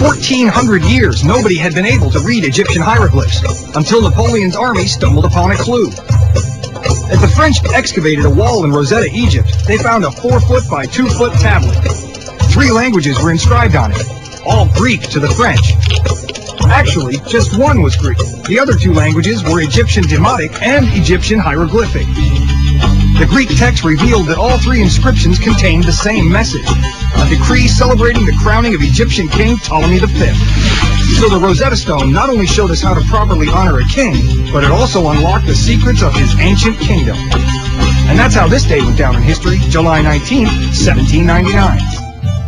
1400 years, nobody had been able to read Egyptian hieroglyphs until Napoleon's army stumbled upon a clue. As the French excavated a wall in Rosetta, Egypt, they found a 4-foot by 2-foot tablet. 3 languages were inscribed on it, all Greek to the French. Actually, just one was Greek. The other 2 languages were Egyptian Demotic and Egyptian hieroglyphic. The Greek text revealed that all 3 inscriptions contained the same message, a decree celebrating the crowning of Egyptian King Ptolemy V. So the Rosetta Stone not only showed us how to properly honor a king, but it also unlocked the secrets of his ancient kingdom. And that's how this day went down in history, July 19, 1799.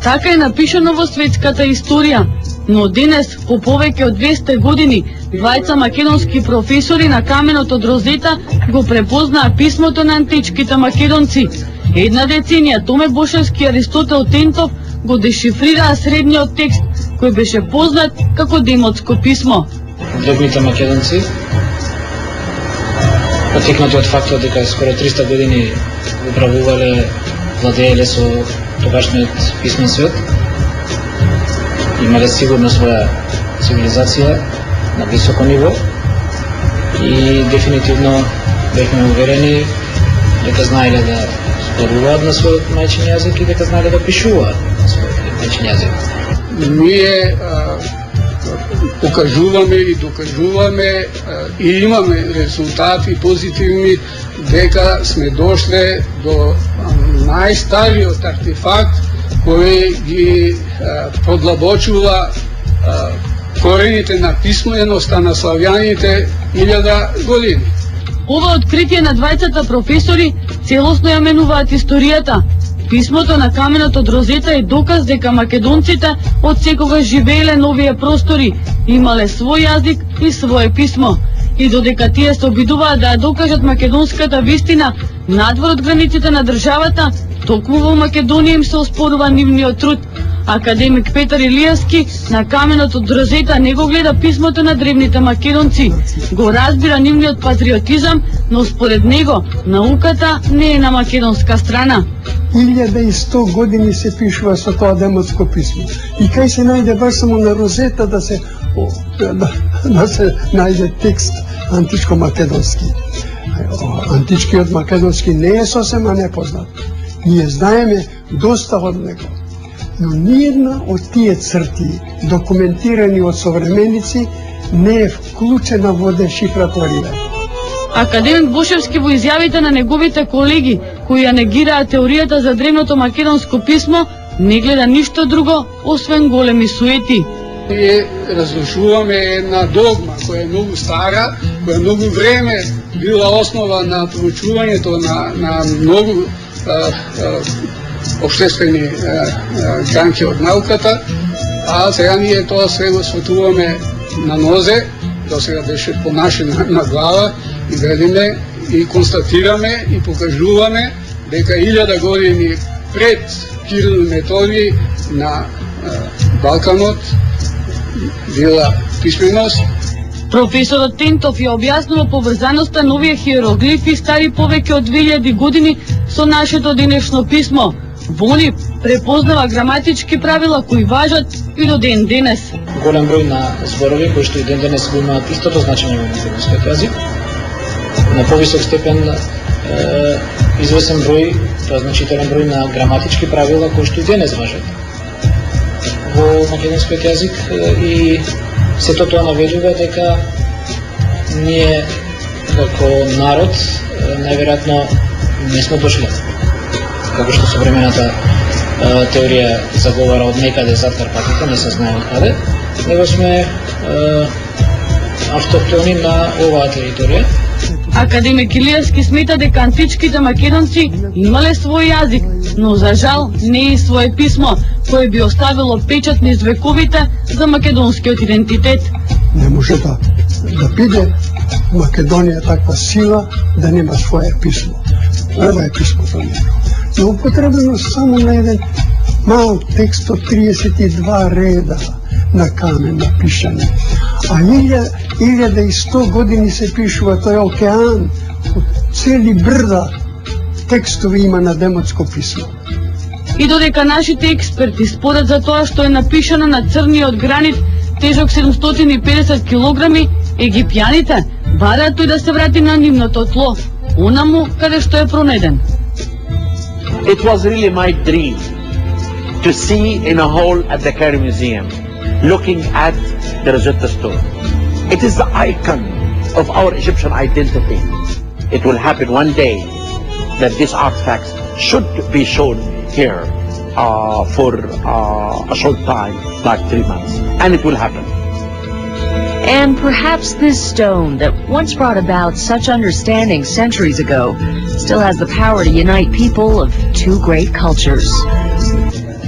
Така е напишано во светската историја, но денес, по повеќе од 200 години, двајца македонски професори на каменот од Розета го препознаа писмото на античките македонци. Една деценија Томе Бошевски и Аристотел Тентов го дешифрираа средниот текст, кој беше познат како Демотско писмо. Древните македонци, потикнати од фактот дека скоро 300 години управувале, владееле со тогашниот писмен свет, имале сигурно своја цивилизација на високо ниво и дефинитивно бехме уверени дека знаеле да зборуваат на својот мајчин јазик и дека знаеле да пишуваат на својот мајчин јазик. Ние покажуваме и докажуваме и имаме резултати позитивни дека сме дошле до најстариот артефакт кој ги подлабочува корените на писменоста на славјаните 1000 години. Ова откритие на двајцата професори целосно ја менуваат историјата. Писмото на каменот од Розета е доказ дека македонците од секогаш живееле на овие простори, имале свој јазик и свое писмо. И додека тие се обидуваат да ја докажат македонската вистина надвор од границите на државата, токму во Македонија им се оспорува нивниот труд. Академик Петар Илијевски на каменот од Розета не го гледа писмото на древните македонци, го разбира нивниот патриотизам, но според него науката не е на македонска страна. 1100 години се пишува со тоа демотско писмо. И кај се најде баш само на Розета да се најде текст античко-македонски. Античкиот македонски не е сосема непознат. Ние знаеме доста од него. Но ниједна од тие црти, документирани од современици, не е вклучена во дешифраторија. Академик Бошевски во изјавите на неговите колеги, кои ја негираат теоријата за древното македонско писмо, не гледа ништо друго, освен големи суети. Ние разрушуваме една догма која е многу стара, која многу време била основа на проучувањето на многу обштествени гранки од науката, а сега ние тоа се го светуваме на нозе, до сега беше понашено на глава, и велиме и констатираме и покажуваме дека 1000 години пред Кирил и Методий на Балканот била писменост. Професорот Тентов ја објаснува поврзаноста на овие хиероглифи стари повеќе од 2000 години со нашето денешно писмо. Во нив препознава граматички правила кои важат и до ден денес. Голем број на зборови кои што и ден денес го имаат истото значење во македонскиот јазик. На повисок степен извесен број, тоа значителен број на граматички правила кои што и денес важат во македонскиот јазик и сето тоа наведува дека ние како народ најверојатно не сме дошли, како што современата теорија заговара од некаде зад Карпатите, не се знае од каде, него сме автохтони на оваа територија. Академик Илијевски смета дека античките македонци имале свој јазик, но за жал не и свое писмо, кое би оставило печат низ вековите за македонскиот идентитет. Не може да биде Македонија таква сила да нема свое писмо. Ова е писмото него. Но употребено само на еден мал текст од 32 реда на камен напишани. А 1100 години се пишува, тој океан, цели брда текстови има на демотско писмо. И додека нашите експерти според за тоа што е напишано на црниот гранит тежок 750 килограми, египјаните бараат тој да се врати на нивното тло, онаму каде што е пронеден. It was really my dream to see in a hall at the Cairo Museum, looking at the Rosetta Stone. It is the icon of our Egyptian identity. It will happen one day that these artifacts should be shown here for a short time, like 3 months, and it will happen. And perhaps this stone that once brought about such understanding centuries ago still has the power to unite people of two great cultures.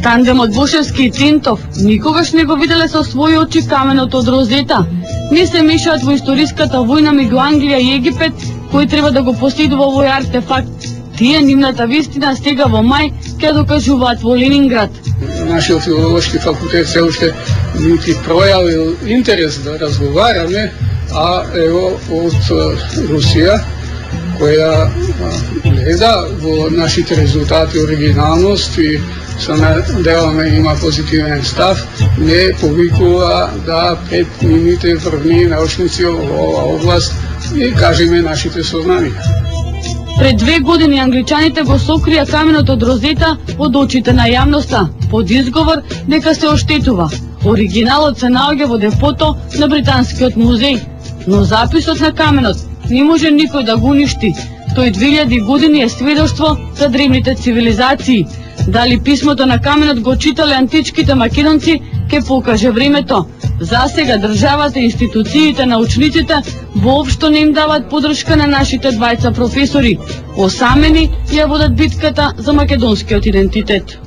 Тандемот Бошевски и Тинтов никогаш не го виделе со своји очи каменот од Розета. Не се мешаат во историската војна меѓу Англија и Египет, кој треба да го последува овој артефакт. Тие нивната вистина сега во мај ќе докажуваат во Ленинград. Нашиот филолошки факултет се уште нити пројавил интерес да разговараме, а ево од Русија, која гледа во нашите резултати оригиналност и се надеваме има позитивен став, не повикува да пред нивните врвни научници во оваа област и кажеме нашите сознанија. Пред 2 години англичаните го сокрија каменот од Розета од очите на јавноста, под изговор дека се оштетува. Оригиналот се наоѓа во депото на Британскиот музеј, но записот на каменот не може никој да го уништи. Тој 2000 години е сведоштво за древните цивилизации. Дали писмото на каменот го читале античките македонци, ке покаже времето. Засега државата, институциите, научниците воопшто не им дават подршка на нашите двајца професори. Осамени ја водат битката за македонскиот идентитет.